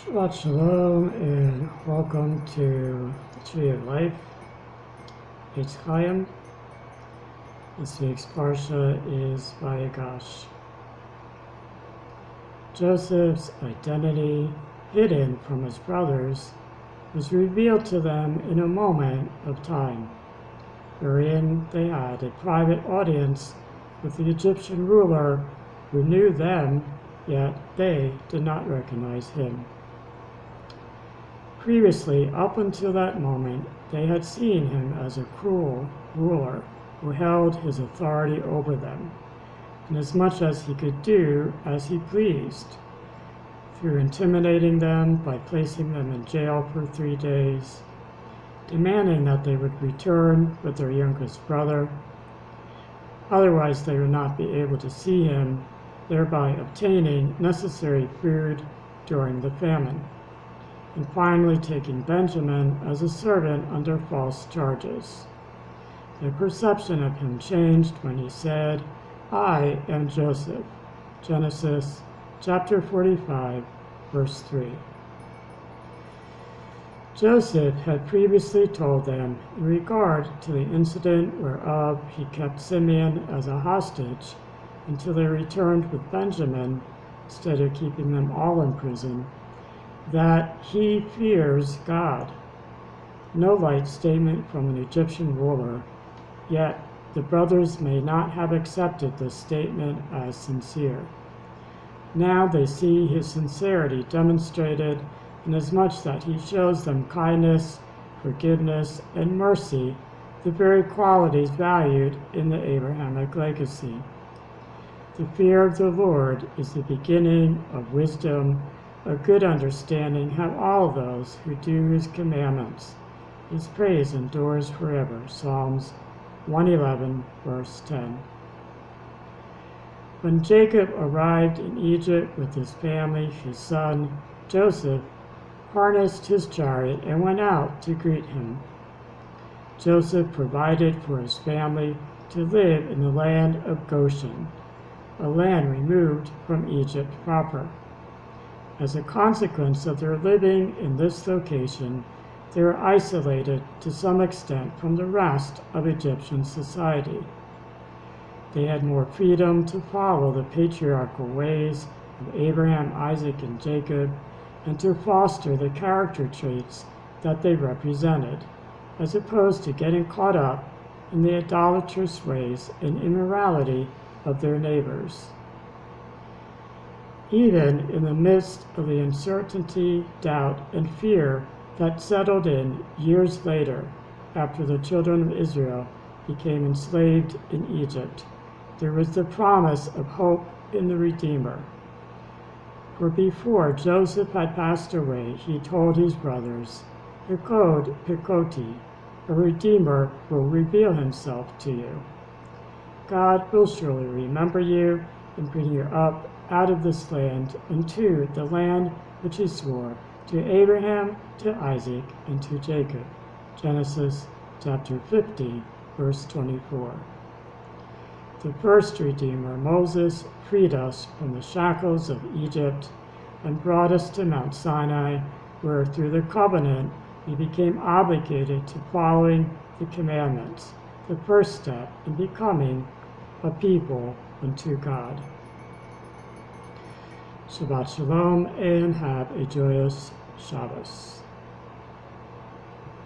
Shabbat Shalom and welcome to the Tree of Life, Eitz Chaim. This week's parsha is Vayigash. Joseph's identity, hidden from his brothers, was revealed to them in a moment of time, wherein they had a private audience with the Egyptian ruler who knew them, yet they did not recognize him. Previously, up until that moment, they had seen him as a cruel ruler who held his authority over them, inasmuch as he could do as he pleased, through intimidating them by placing them in jail for 3 days, demanding that they would return with their youngest brother. Otherwise, they would not be able to see him, thereby obtaining necessary food during the famine, and finally taking Benjamin as a servant under false charges. Their perception of him changed when he said, "I am Joseph." Genesis chapter 45, verse 3. Joseph had previously told them in regard to the incident whereof he kept Simeon as a hostage until they returned with Benjamin, instead of keeping them all in prison, that he fears God. No light statement from an Egyptian ruler, yet the brothers may not have accepted this statement as sincere. Now they see his sincerity demonstrated inasmuch that he shows them kindness, forgiveness, and mercy, the very qualities valued in the Abrahamic legacy. The fear of the Lord is the beginning of wisdom. A good understanding have all those who do his commandments. His praise endures forever. Psalms 111, verse 10. When Jacob arrived in Egypt with his family, his son Joseph harnessed his chariot and went out to greet him. Joseph provided for his family to live in the land of Goshen, a land removed from Egypt proper. As a consequence of their living in this location, they were isolated to some extent from the rest of Egyptian society. They had more freedom to follow the patriarchal ways of Abraham, Isaac, and Jacob, and to foster the character traits that they represented, as opposed to getting caught up in the idolatrous ways and immorality of their neighbors. Even in the midst of the uncertainty, doubt, and fear that settled in years later after the children of Israel became enslaved in Egypt, there was the promise of hope in the Redeemer. For before Joseph had passed away, he told his brothers, "Pikod Pikoti, a Redeemer will reveal himself to you. God will surely remember you and bring you up out of this land unto the land which he swore to Abraham, to Isaac, and to Jacob." Genesis chapter 50, verse 24. The first Redeemer, Moses, freed us from the shackles of Egypt and brought us to Mount Sinai, where through the covenant we became obligated to following the commandments, the first step in becoming a people unto God. Shabbat Shalom and have a joyous Shabbos.